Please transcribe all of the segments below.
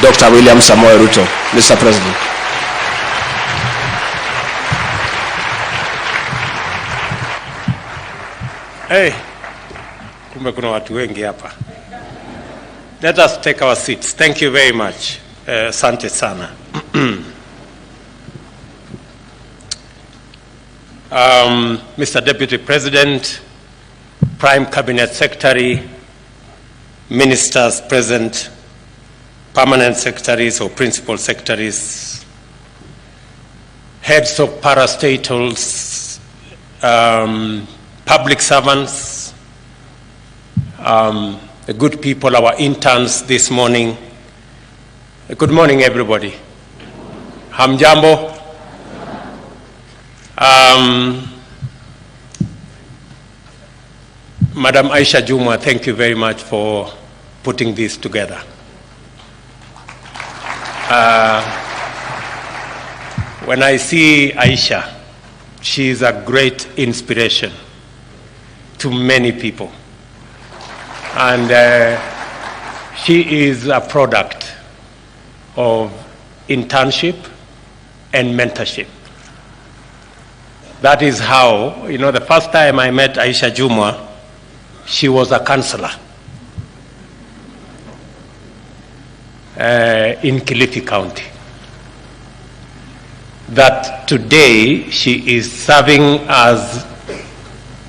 Dr. William Samoei Ruto. Mr. President. Hey, kumbe kuna watu wengi hapa. Let us take our seats. Thank you very much. Asante sana. Mr. Deputy President, Prime Cabinet Secretary, Ministers present, Permanent Secretaries or Principal Secretaries, Heads of parastatals, public servants, the good people, our interns this morning. Good morning, everybody. Hamjambo. Madam Aisha Jumwa, thank you very much for putting this together. When I see Aisha, she is a great inspiration to many people. And she is a product of internship and mentorship. That is how, the first time I met Aisha Jumwa, she was a counselor in Kilifi County. That today she is serving as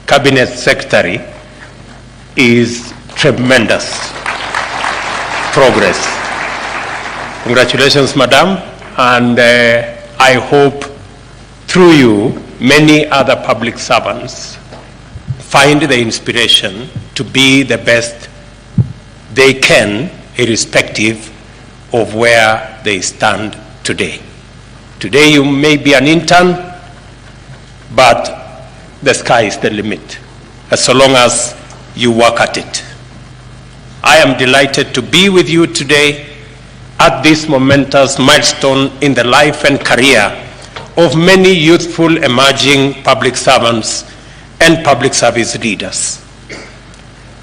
Cabinet Secretary is tremendous progress. Congratulations, Madam, and I hope through you many other public servants find the inspiration to be the best they can, irrespective of where they stand today. Today you may be an intern, but the sky is the limit, so long as you work at it. I am delighted to be with you today at this momentous milestone in the life and career of many youthful emerging public servants and public service leaders.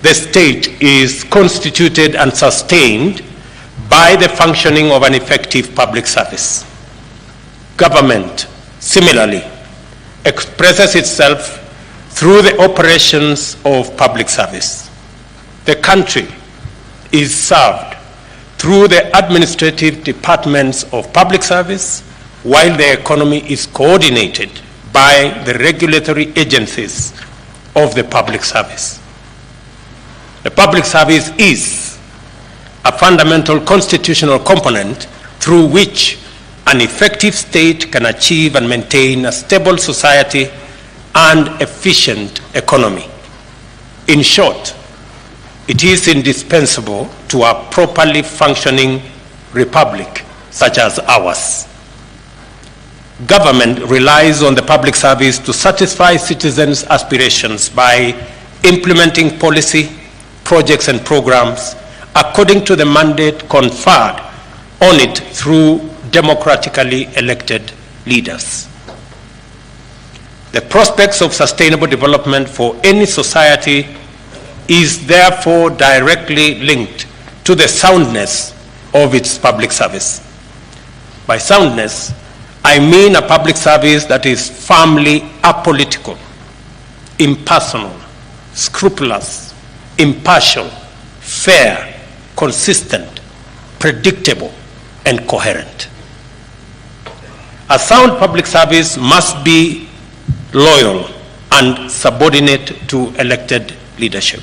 The state is constituted and sustained by the functioning of an effective public service. Government, similarly, expresses itself through the operations of public service. The country is served through the administrative departments of public service, while the economy is coordinated by the regulatory agencies of the public service. The public service is a fundamental constitutional component through which an effective state can achieve and maintain a stable society and efficient economy. In short, it is indispensable to a properly functioning republic such as ours. Government relies on the public service to satisfy citizens' aspirations by implementing policy, projects and programs according to the mandate conferred on it through democratically elected leaders. The prospects of sustainable development for any society is therefore directly linked to the soundness of its public service. By soundness, I mean a public service that is firmly apolitical, impersonal, scrupulous, impartial, fair, consistent, predictable, and coherent. A sound public service must be loyal and subordinate to elected leadership.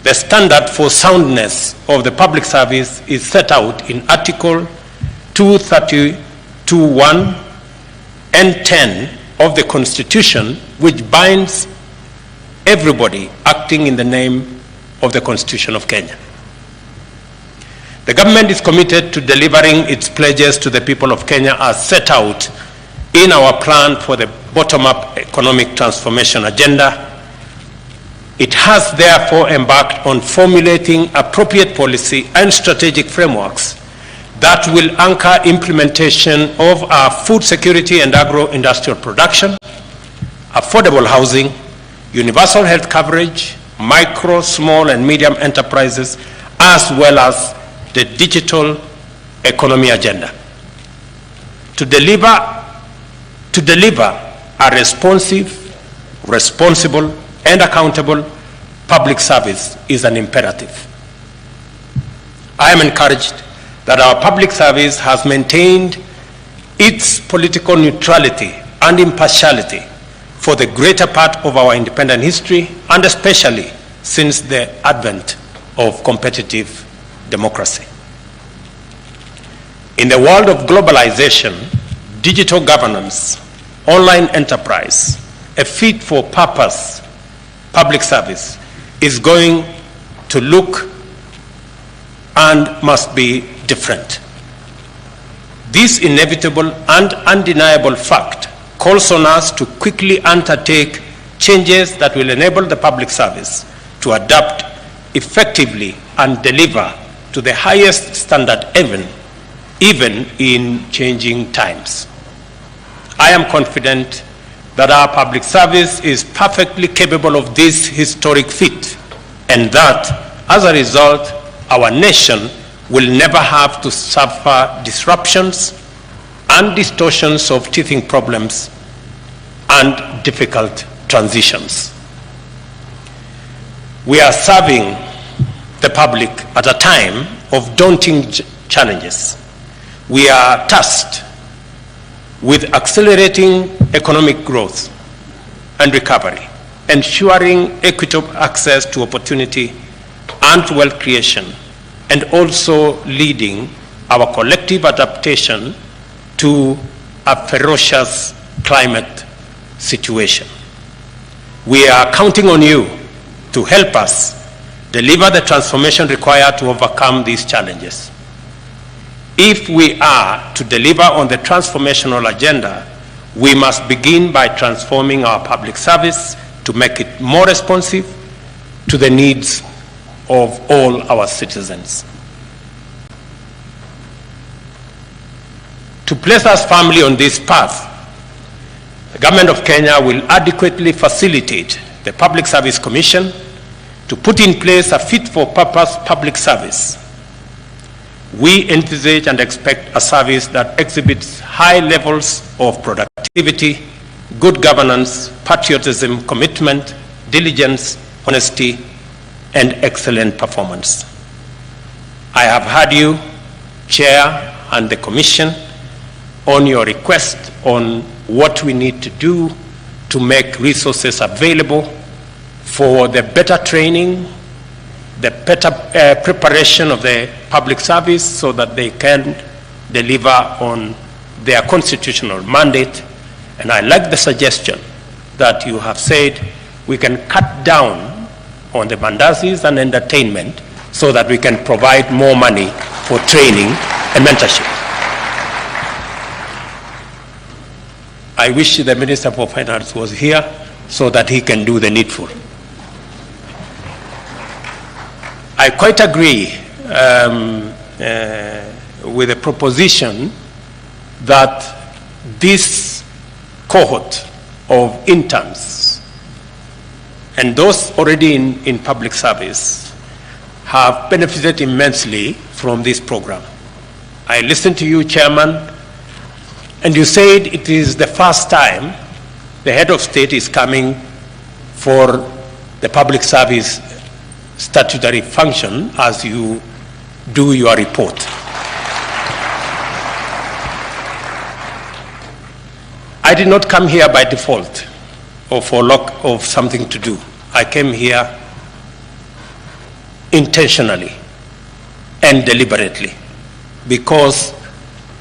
The standard for soundness of the public service is set out in Article 232(1) and 10 of the Constitution, which binds everybody acting in the name of the Constitution of Kenya. The government is committed to delivering its pledges to the people of Kenya as set out in our plan for the bottom-up economic transformation agenda. It has therefore embarked on formulating appropriate policy and strategic frameworks that will anchor implementation of our food security and agro-industrial production, affordable housing, universal health coverage, micro, small, and medium enterprises, as well as the digital economy agenda. To deliver a responsive, responsible, and accountable public service is an imperative. I am encouraged that our public service has maintained its political neutrality and impartiality for the greater part of our independent history, and especially since the advent of competitive democracy. In the world of globalization, digital governance, online enterprise, a fit-for-purpose public service is going to look and must be different. This inevitable and undeniable fact calls on us to quickly undertake changes that will enable the public service to adapt effectively and deliver to the highest standard even in changing times. I am confident that our public service is perfectly capable of this historic feat, and that, as a result, our nation will never have to suffer disruptions and distortions of teething problems and difficult transitions. We are serving the public at a time of daunting challenges. We are tasked with accelerating economic growth and recovery, ensuring equitable access to opportunity and wealth creation, and also leading our collective adaptation to a ferocious climate situation. We are counting on you to help us deliver the transformation required to overcome these challenges. If we are to deliver on the transformational agenda, we must begin by transforming our public service to make it more responsive to the needs of all our citizens. To place us firmly on this path, the Government of Kenya will adequately facilitate the Public Service Commission to put in place a fit-for-purpose public service. We envisage and expect a service that exhibits high levels of productivity, good governance, patriotism, commitment, diligence, honesty, and excellent performance. I have heard you, Chair, and the Commission on your request on what we need to do to make resources available for the better training, the better preparation of the public service so that they can deliver on their constitutional mandate. And I like the suggestion that you have said we can cut down on the mandazis and entertainment so that we can provide more money for training and mentorship. I wish the Minister for Finance was here so that he can do the needful. I quite agree with the proposition that this cohort of interns and those already in public service have benefited immensely from this program. I listened to you, Chairman, and you said it is the first time the head of state is coming for the public service statutory function as you do your report. I did not come here by default or for lack of something to do. I came here intentionally and deliberately because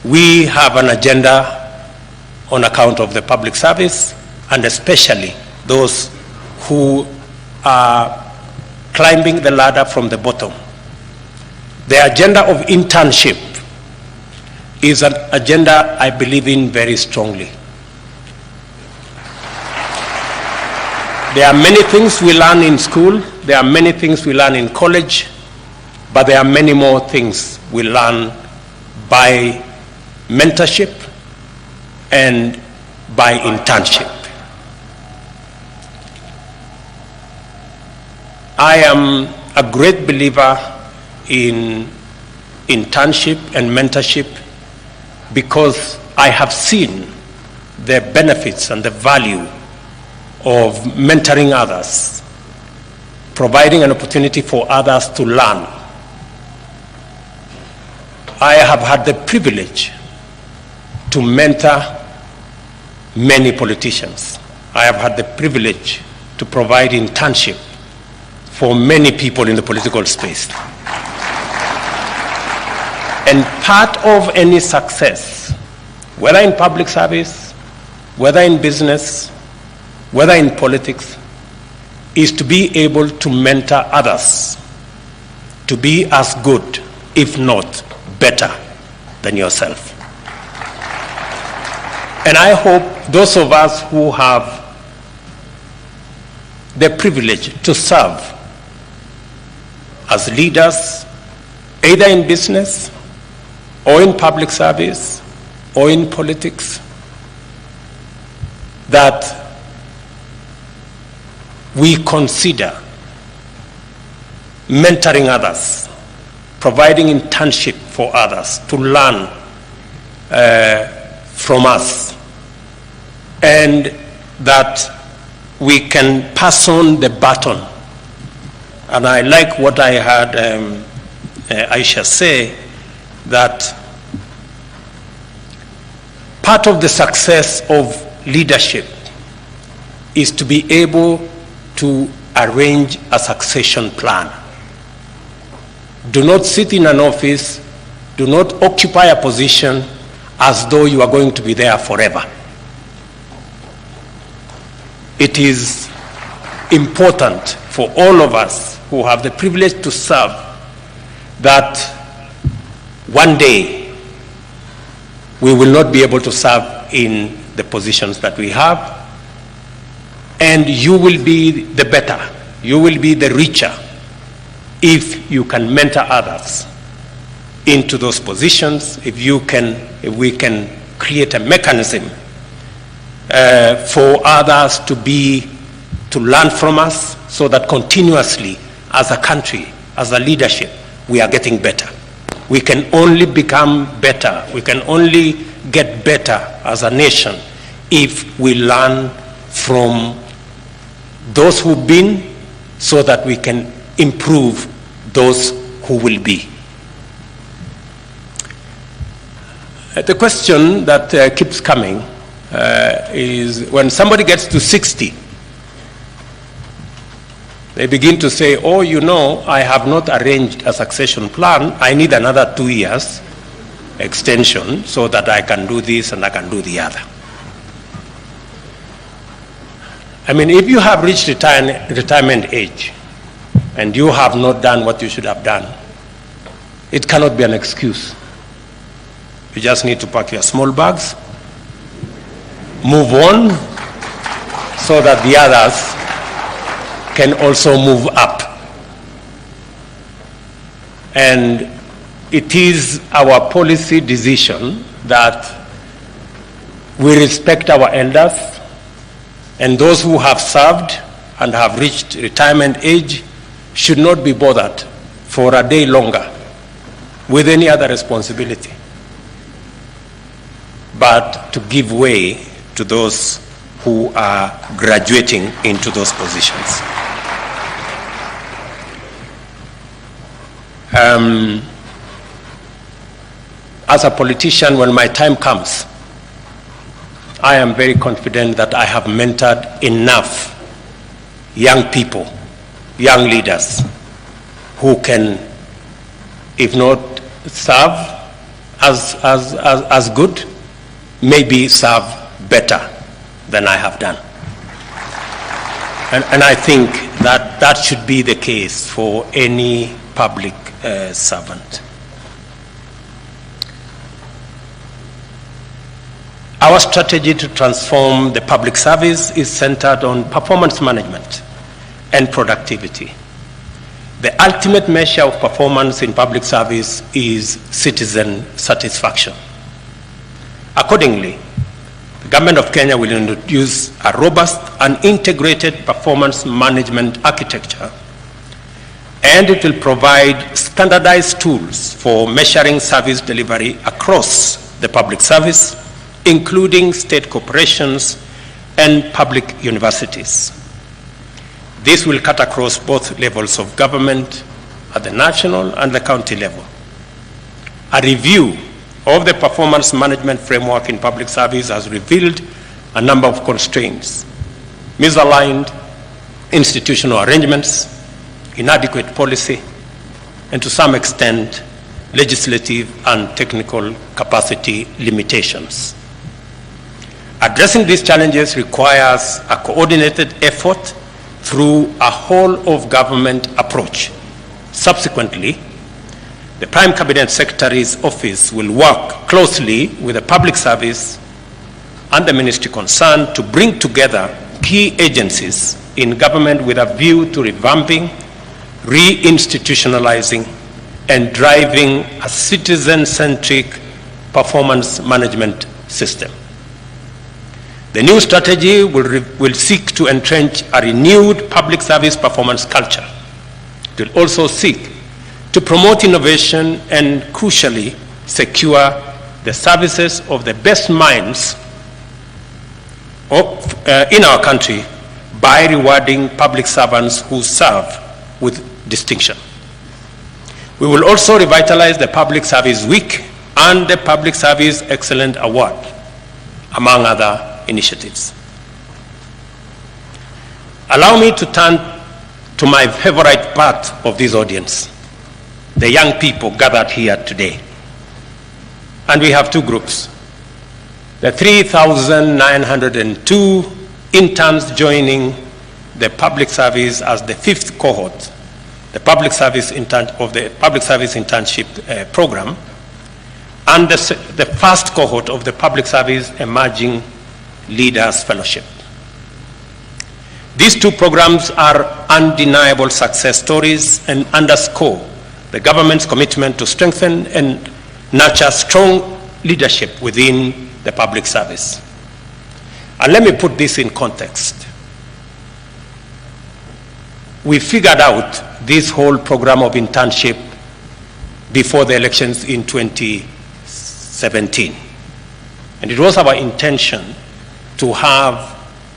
we have an agenda on account of the public service, and especially those who are climbing the ladder from the bottom. The agenda of internship is an agenda I believe in very strongly. There are many things we learn in school, there are many things we learn in college, but there are many more things we learn by mentorship and by internship. I am a great believer in internship and mentorship because I have seen the benefits and the value of mentoring others, providing an opportunity for others to learn. I have had the privilege to mentor many politicians. I have had the privilege to provide internship for many people in the political space. And part of any success, whether in public service, whether in business, whether in politics, is to be able to mentor others to be as good, if not better, than yourself. And I hope those of us who have the privilege to serve as leaders, either in business or in public service or in politics, that we consider mentoring others, providing internship for others to learn from us, and that we can pass on the baton. And I like what I heard Aisha say, that part of the success of leadership is to be able to arrange a succession plan. Do not sit in an office, do not occupy a position as though you are going to be there forever. It is important for all of us who have the privilege to serve that one day we will not be able to serve in the positions that we have, and you will be the better, you will be the richer if you can mentor others into those positions, if we can create a mechanism for others to learn from us, so that continuously as a country, as a leadership, we are getting better. We can only become better, we can only get better as a nation if we learn from those who've been, so that we can improve those who will be. The question that keeps coming is, when somebody gets to 60, they begin to say, oh, you know, I have not arranged a succession plan. I need another 2 years extension so that I can do this and I can do the other. I mean, if you have reached retirement age and you have not done what you should have done, it cannot be an excuse. You just need to pack your small bags, move on, so that the others can also move up. And it is our policy decision that we respect our elders, and those who have served and have reached retirement age should not be bothered for a day longer with any other responsibility, but to give way to those who are graduating into those positions. As a politician, when my time comes, I am very confident that I have mentored enough young people, young leaders, who can, if not serve as good, maybe serve better than I have done. And I think that that should be the case for any public servant. Our strategy to transform the public service is centered on performance management and productivity. The ultimate measure of performance in public service is citizen satisfaction. Accordingly, the Government of Kenya will introduce a robust and integrated performance management architecture and it will provide standardized tools for measuring service delivery across the public service, including state corporations and public universities. This will cut across both levels of government at the national and the county level. A review of the performance management framework in public service has revealed a number of constraints: misaligned institutional arrangements, inadequate policy, and to some extent, legislative and technical capacity limitations. Addressing these challenges requires a coordinated effort through a whole-of-government approach. Subsequently, the Prime Cabinet Secretary's office will work closely with the public service and the ministry concerned to bring together key agencies in government with a view to revamping, re-institutionalizing, and driving a citizen-centric performance management system. The new strategy will seek to entrench a renewed public service performance culture. It will also seek to promote innovation and, crucially, secure the services of the best minds in our country by rewarding public servants who serve with distinction. We will also revitalize the Public Service Week and the Public Service Excellence Award, among other initiatives. Allow me to turn to my favorite part of this audience, the young people gathered here today. And we have two groups. The 3,902 interns joining the public service as the fifth cohort, the public service internship program, and the first cohort of the Public Service Emerging Leaders Fellowship. These two programs are undeniable success stories and underscore the government's commitment to strengthen and nurture strong leadership within the public service. And let me put this in context. We figured out this whole program of internship before the elections in 2017. And it was our intention to have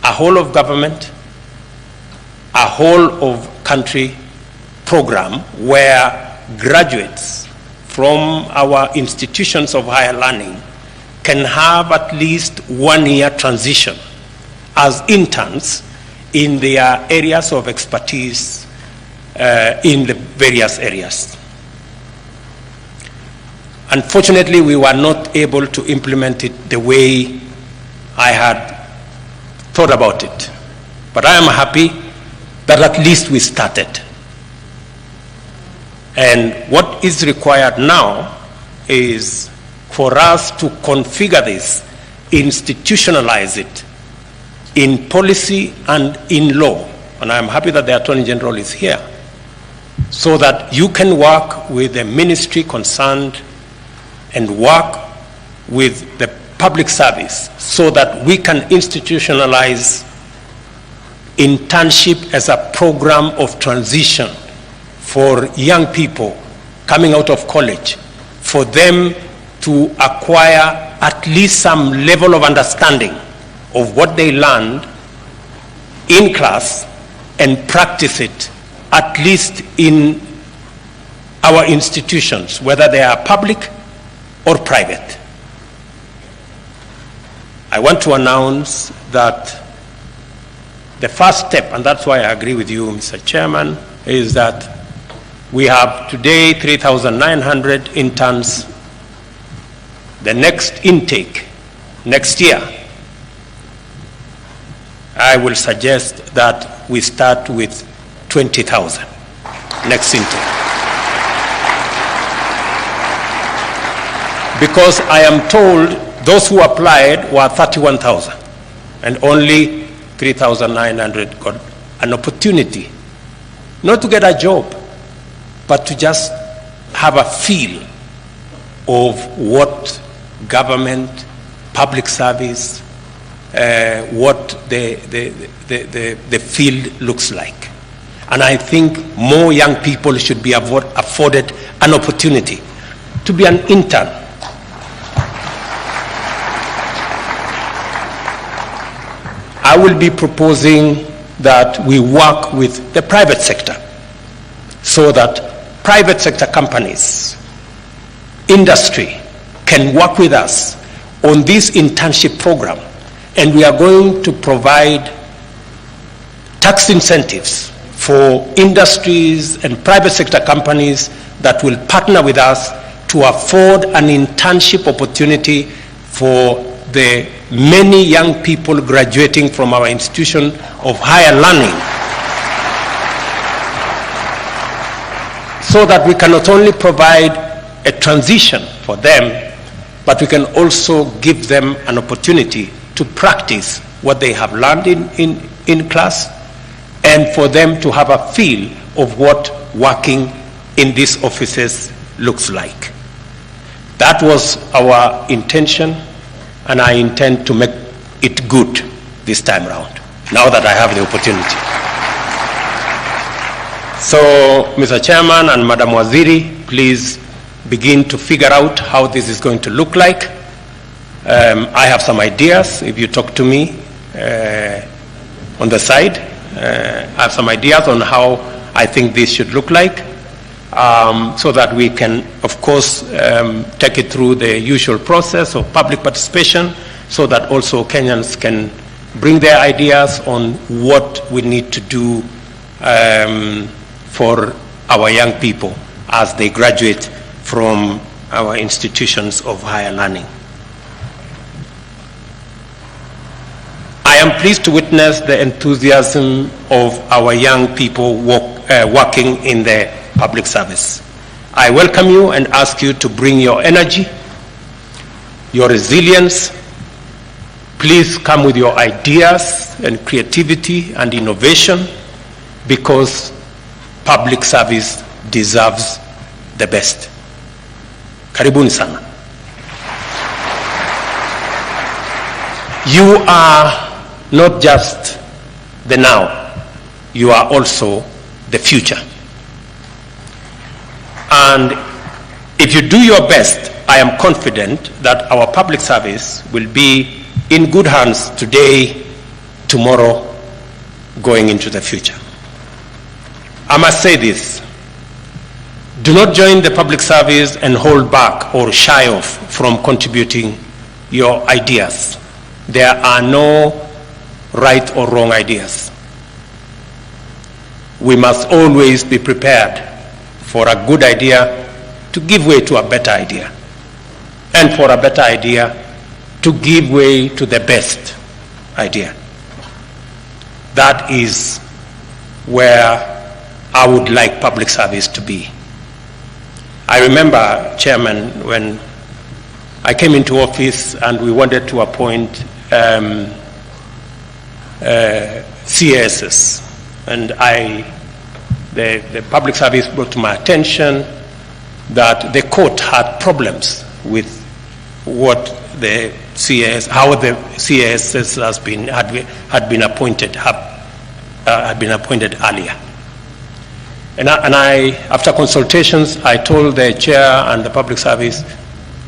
a whole of government, a whole of country program where graduates from our institutions of higher learning can have at least 1 year transition as interns in their areas of expertise in the various areas. Unfortunately, we were not able to implement it the way I had thought about it. But I am happy that at least we started. And what is required now is for us to configure this, institutionalize it in policy and in law. And I'm happy that the Attorney General is here, so that you can work with the ministry concerned and work with the public service so that we can institutionalize internship as a program of transition for young people coming out of college, for them to acquire at least some level of understanding of what they learned in class and practice it at least in our institutions, whether they are public or private. I want to announce that the first step, and that's why I agree with you, Mr. Chairman, is that we have today 3,900 interns. The next intake, next year, I will suggest that we start with 20,000 next intake. Because I am told those who applied were 31,000 and only 3,900 got an opportunity, not to get a job, but to just have a feel of what government, public service, what the field looks like. And I think more young people should be afforded an opportunity to be an intern. I will be proposing that we work with the private sector so that private sector companies, industry can work with us on this internship program, and we are going to provide tax incentives for industries and private sector companies that will partner with us to afford an internship opportunity for the many young people graduating from our institution of higher learning, so that we can not only provide a transition for them, but we can also give them an opportunity to practice what they have learned in class, and for them to have a feel of what working in these offices looks like. That was our intention, and I intend to make it good this time around, now that I have the opportunity. So, Mr. Chairman and Madam Waziri, please begin to figure out how this is going to look like. I have some ideas. If you talk to me on the side, I have some ideas on how I think this should look like, so that we can, of course, take it through the usual process of public participation, so that also Kenyans can bring their ideas on what we need to do for our young people as they graduate from our institutions of higher learning. I am pleased to witness the enthusiasm of our young people working in the public service. I welcome you and ask you to bring your energy, your resilience. Please come with your ideas and creativity and innovation, because public service deserves the best. Karibuni sana. You are not just the now, you are also the future. And if you do your best, I am confident that our public service will be in good hands today, tomorrow, going into the future. I must say this: do not join the public service and hold back or shy off from contributing your ideas. There are no right or wrong ideas. We must always be prepared for a good idea to give way to a better idea, and for a better idea to give way to the best idea. That is where I would like public service to be. I remember, Chairman, when I came into office and we wanted to appoint CASs, and the public service brought to my attention that the court had problems with what the CAS, how the CASs had been appointed earlier. And I, after consultations, I told the chair and the public service,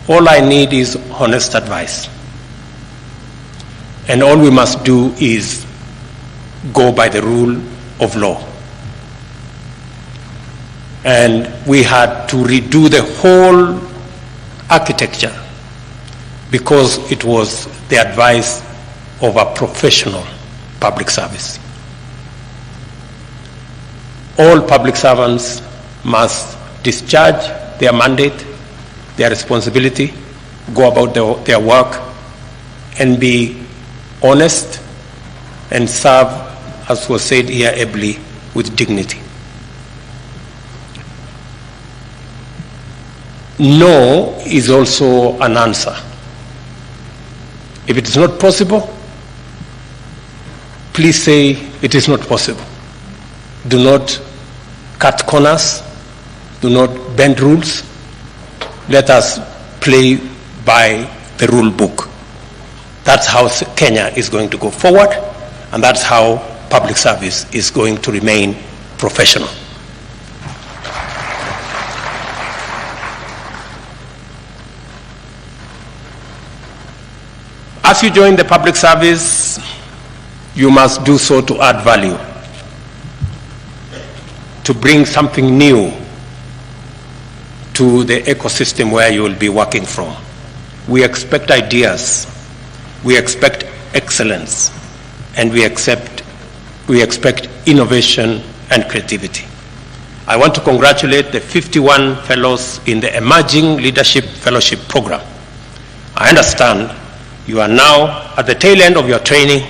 all I need is honest advice. And all we must do is go by the rule of law. And we had to redo the whole architecture because it was the advice of a professional public service. All public servants must discharge their mandate, their responsibility, go about their work, and be honest and serve, as was said here ably, with dignity. No is also an answer. If it is not possible, please say it is not possible. Do not cut corners. Do not bend rules. Let us play by the rule book. That's how Kenya is going to go forward, and that's how public service is going to remain professional. As you join the public service, you must do so to add value, to bring something new to the ecosystem where you will be working from. We expect ideas, we expect excellence, and we expect innovation and creativity. I want to congratulate the 51 fellows in the Emerging Leadership Fellowship Program. I understand you are now at the tail end of your training,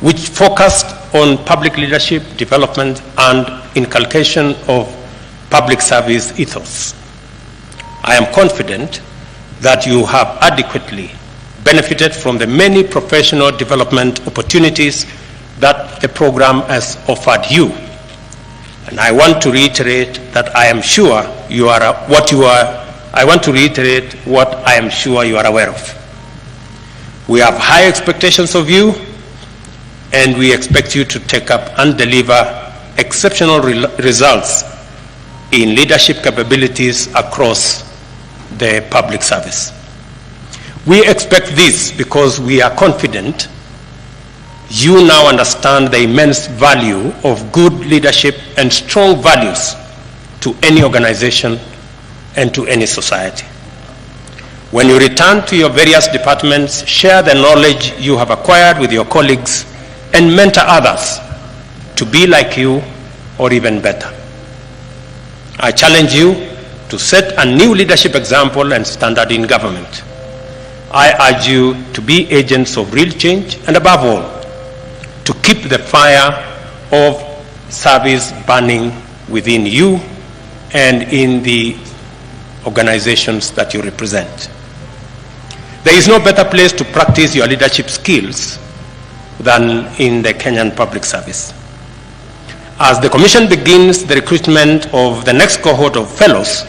which focused on public leadership, development, and inculcation of public service ethos. I am confident that you have adequately benefited from the many professional development opportunities that the program has offered you. And I want to reiterate that I am sure you are aware of. We have high expectations of you, and we expect you to take up and deliver exceptional results in leadership capabilities across the public service. We expect this because we are confident you now understand the immense value of good leadership and strong values to any organization and to any society. When you return to your various departments, share the knowledge you have acquired with your colleagues and mentor others to be like you or even better. I challenge you to set a new leadership example and standard in government. I urge you to be agents of real change and, above all, to keep the fire of service burning within you and in the organizations that you represent. There is no better place to practice your leadership skills than in the Kenyan public service. As the Commission begins the recruitment of the next cohort of fellows,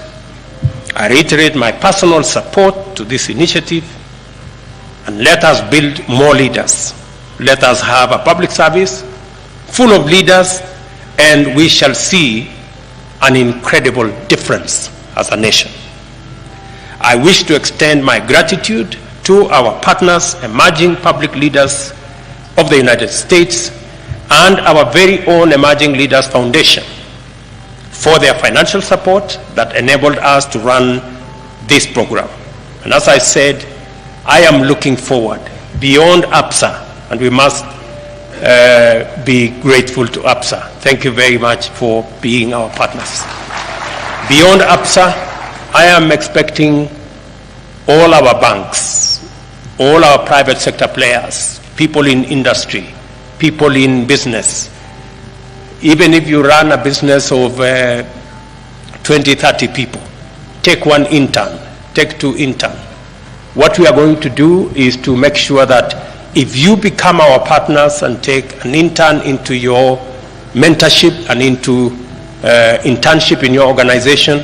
I reiterate my personal support to this initiative, and let us build more leaders. Let us have a public service full of leaders, and we shall see an incredible difference as a nation. I wish to extend my gratitude to our partners, emerging public leaders of the United States, and our very own Emerging Leaders Foundation for their financial support that enabled us to run this program. And as I said, I am looking forward beyond APSA, and we must be grateful to APSA. Thank you very much for being our partners. Beyond APSA, I am expecting all our banks, all our private sector players, people in industry, people in business. Even if you run a business of 20, 30 people, take one intern, take two interns. What we are going to do is to make sure that if you become our partners and take an intern into your mentorship and into internship in your organization,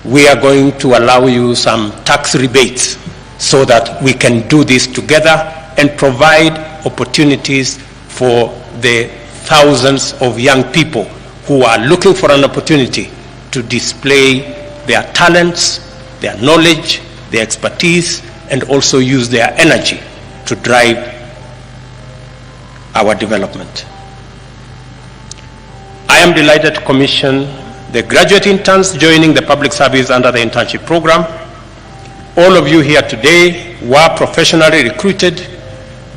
we are going to allow you some tax rebates so that we can do this together and provide opportunities for the thousands of young people who are looking for an opportunity to display their talents, their knowledge, their expertise, and also use their energy to drive our development. I am delighted to commission the graduate interns joining the public service under the internship program. All of you here today were professionally recruited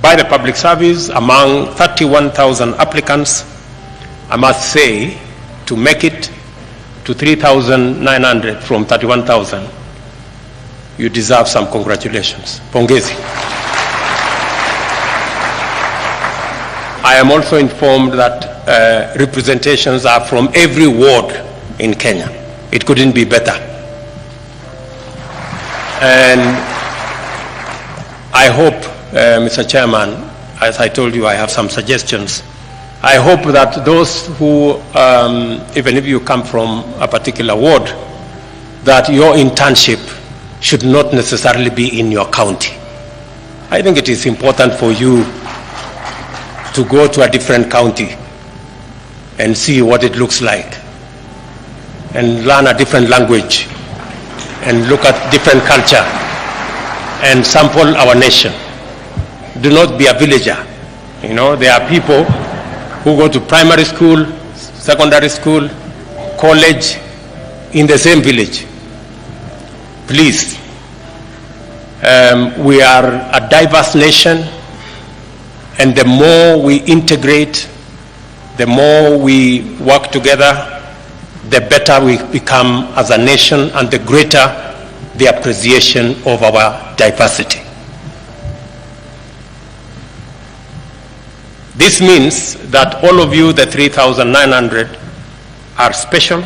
by the public service among 31,000 applicants. I must say, to make it to 3,900 from 31,000, you deserve some congratulations. Pongezi. I am also informed that representations are from every ward in Kenya. It couldn't be better. And I hope, Mr. Chairman, as I told you, I have some suggestions. I hope that those who, even if you come from a particular ward, that your internship should not necessarily be in your county. I think it is important for you to go to a different county and see what it looks like, and learn a different language, and look at different culture, and sample our nation. Do not be a villager. You know, there are people who go to primary school, secondary school, college in the same village. Please, we are a diverse nation, and the more we integrate, the more we work together, the better we become as a nation, and the greater the appreciation of our diversity. This means that all of you, the 3,900, are special.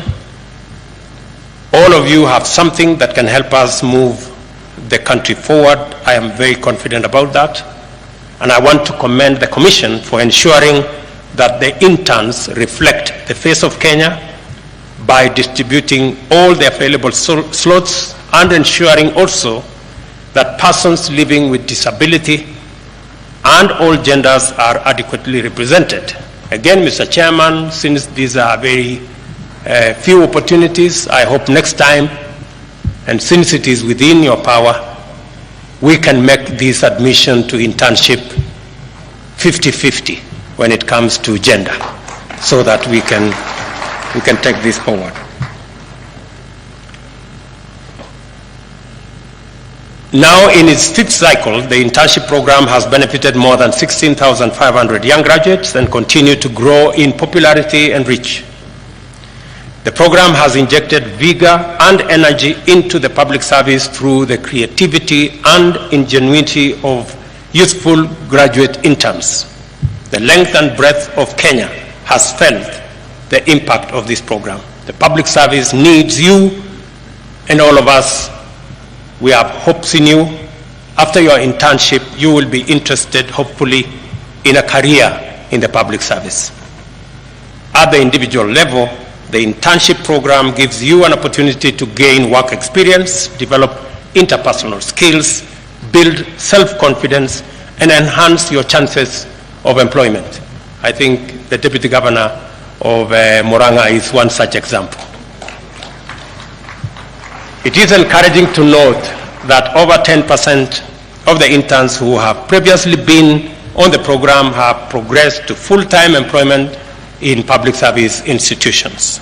All of you have something that can help us move the country forward. I am very confident about that. And I want to commend the Commission for ensuring that the interns reflect the face of Kenya by distributing all the available slots and ensuring also that persons living with disability and all genders are adequately represented. Again, Mr. Chairman, since these are very few opportunities, I hope next time, and since it is within your power, we can make this admission to internship 50-50 when it comes to gender, so that we can take this forward. Now, in its fifth cycle, the internship program has benefited more than 16,500 young graduates and continue to grow in popularity and reach. The program has injected vigor and energy into the public service through the creativity and ingenuity of youthful graduate interns. The length and breadth of Kenya has felt the impact of this program. The public service needs you and all of us. We have hopes in you. After your internship, you will be interested, hopefully, in a career in the public service. At the individual level, the internship program gives you an opportunity to gain work experience, develop interpersonal skills, build self-confidence, and enhance your chances of employment. I think the Deputy Governor of Murang'a is one such example. It is encouraging to note that over 10% of the interns who have previously been on the program have progressed to full-time employment in public service institutions.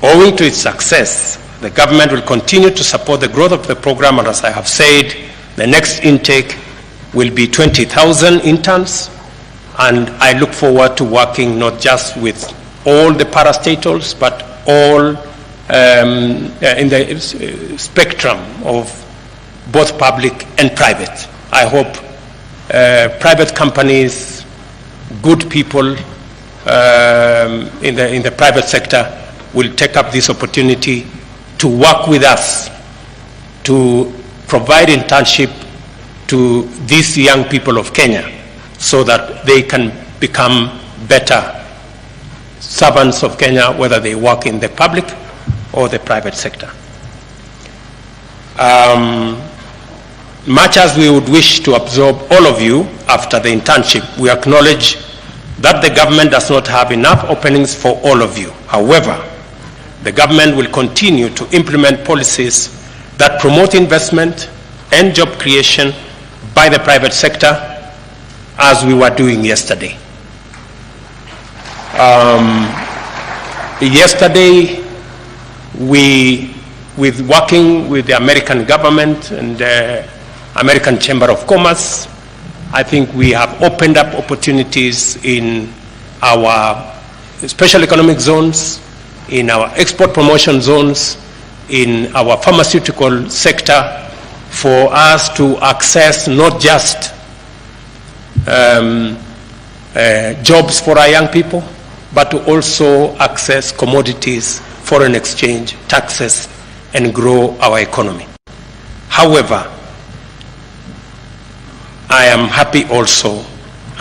Owing to its success, the government will continue to support the growth of the program, and as I have said, the next intake will be 20,000 interns, and I look forward to working not just with all the parastatals, but all in the spectrum of both public and private. I hope private companies, good people in the private sector will take up this opportunity to work with us to provide internship to these young people of Kenya so that they can become better servants of Kenya, whether they work in the public or the private sector. Much as we would wish to absorb all of you after the internship, we acknowledge that the government does not have enough openings for all of you. However, the government will continue to implement policies that promote investment and job creation by the private sector, as we were doing yesterday. Yesterday, with working with the American government and the American Chamber of Commerce, I think we have opened up opportunities in our special economic zones, in our export promotion zones, in our pharmaceutical sector, for us to access not just jobs for our young people, but to also access commodities, foreign exchange, taxes, and grow our economy. However, I am happy also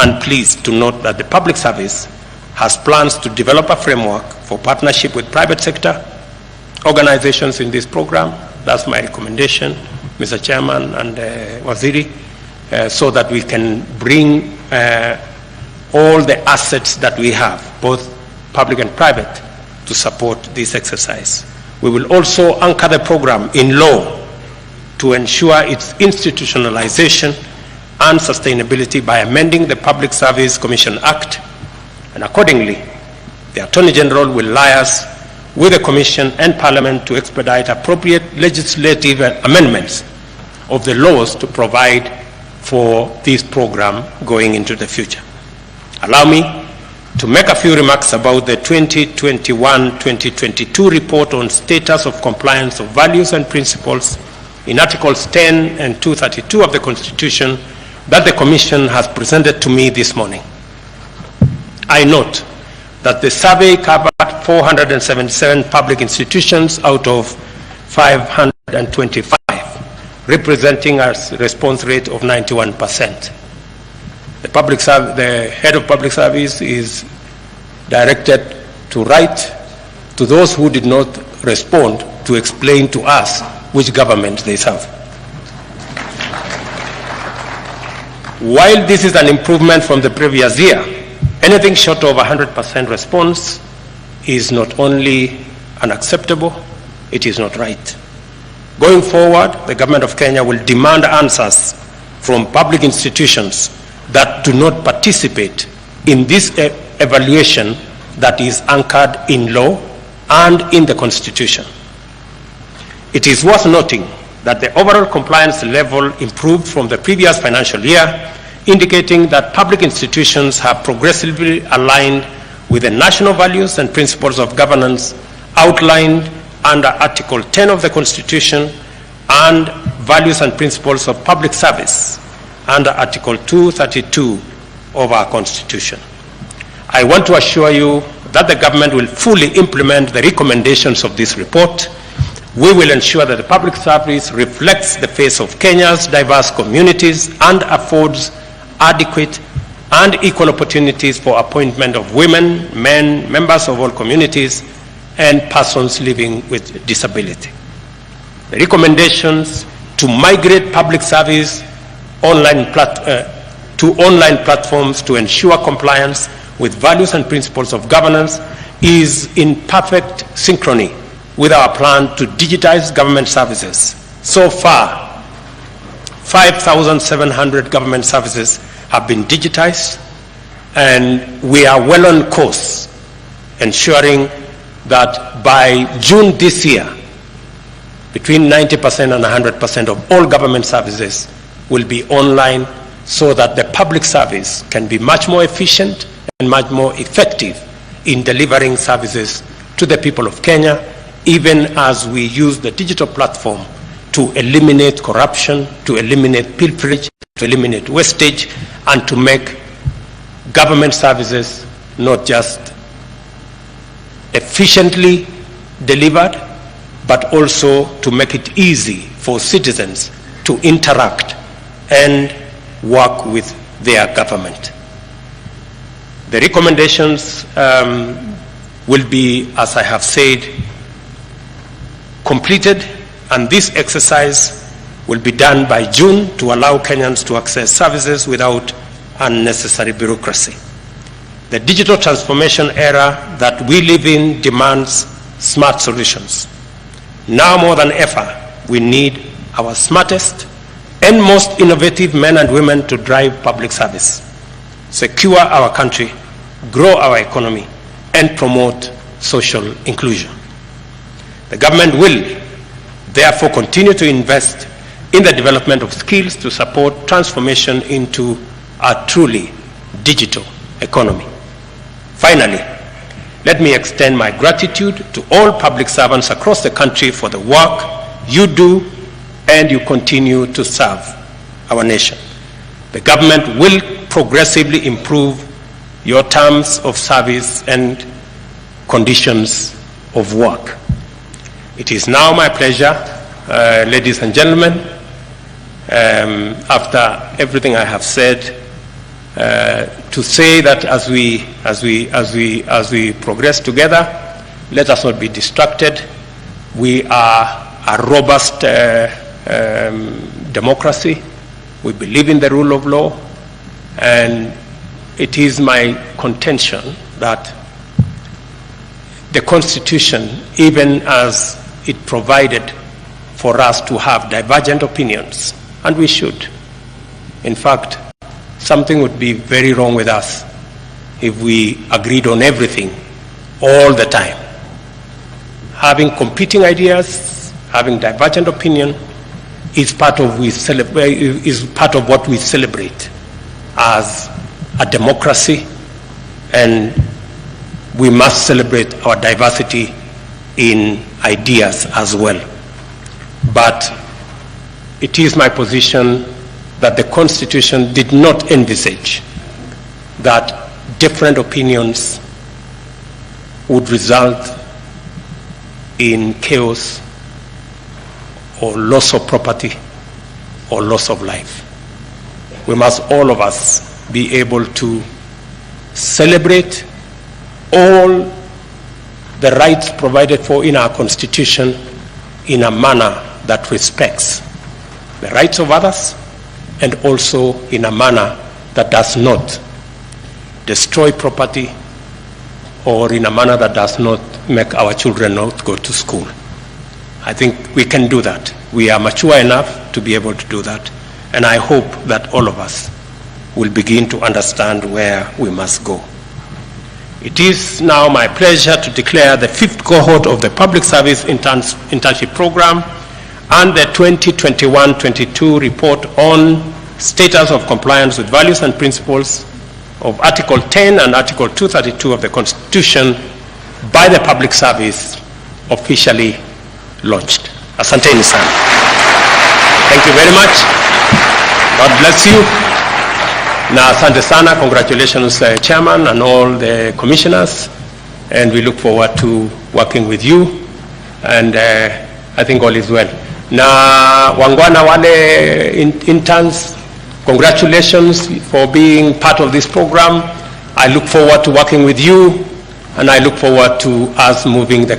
and pleased to note that the public service has plans to develop a framework for partnership with private sector organizations in this program. That's my recommendation, Mr. Chairman and Waziri, so that we can bring all the assets that we have, both public and private, to support this exercise. We will also anchor the program in law to ensure its institutionalization and sustainability by amending the Public Service Commission Act, and accordingly, the Attorney General will liaise with the Commission and Parliament to expedite appropriate legislative amendments of the laws to provide for this program going into the future. Allow me to make a few remarks about the 2021-2022 report on status of compliance of values and principles in Articles 10 and 232 of the Constitution that the Commission has presented to me this morning. I note that the survey covered 477 public institutions out of 525, representing a response rate of 91%. The head of public service is directed to write to those who did not respond to explain to us which government they serve. While this is an improvement from the previous year, anything short of 100% response is not only unacceptable, it is not right. Going forward, the government of Kenya will demand answers from public institutions that do not participate in this evaluation that is anchored in law and in the Constitution. It is worth noting that the overall compliance level improved from the previous financial year, indicating that public institutions have progressively aligned with the national values and principles of governance outlined under Article 10 of the Constitution and values and principles of public service under Article 232 of our Constitution. I want to assure you that the government will fully implement the recommendations of this report. We will ensure that the public service reflects the face of Kenya's diverse communities and affords adequate and equal opportunities for appointment of women, men, members of all communities, and persons living with disability. The recommendations to migrate public service to online platforms to ensure compliance with values and principles of governance is in perfect synchrony with our plan to digitize government services. So far, 5,700 government services have been digitized, and we are well on course, ensuring that by June this year, between 90% and 100% of all government services will be online, so that the public service can be much more efficient and much more effective in delivering services to the people of Kenya, even as we use the digital platform to eliminate corruption, to eliminate pilferage, to eliminate wastage, and to make government services not just efficiently delivered, but also to make it easy for citizens to interact and work with their government. The recommendations will be, as I have said, completed, and this exercise will be done by June to allow Kenyans to access services without unnecessary bureaucracy. The digital transformation era that we live in demands smart solutions. Now more than ever, we need our smartest and most innovative men and women to drive public service, secure our country, grow our economy, and promote social inclusion. The government will therefore continue to invest in the development of skills to support transformation into a truly digital economy. Finally, let me extend my gratitude to all public servants across the country for the work you do and you continue to serve our nation. The government will progressively improve your terms of service and conditions of work. It is now my pleasure, ladies and gentlemen, after everything I have said, to say that as we progress together, let us not be distracted. We are a robust democracy. We believe in the rule of law, and it is my contention that the Constitution, even as it provided for us to have divergent opinions, and we should. In fact, something would be very wrong with us if we agreed on everything all the time. Having competing ideas, having divergent opinion is part of what we celebrate as a democracy, and we must celebrate our diversity in ideas as well. But it is my position that the Constitution did not envisage that different opinions would result in chaos or loss of property or loss of life. We must, all of us, be able to celebrate all the rights provided for in our Constitution in a manner that respects the rights of others, and also in a manner that does not destroy property, or in a manner that does not make our children not go to school. I think we can do that. We are mature enough to be able to do that, and I hope that all of us will begin to understand where we must go. It is now my pleasure to declare the 5th cohort of the Public Service Internship Program and the 2021-22 report on status of compliance with values and principles of Article 10 and Article 232 of the Constitution by the Public Service officially launched. Asanteni sana. Thank you very much. God bless you. Na asante sana. Congratulations, Chairman and all the commissioners. And we look forward to working with you. And I think all is well. Na wangwana wale interns, congratulations for being part of this program. I look forward to working with you, and I look forward to us moving the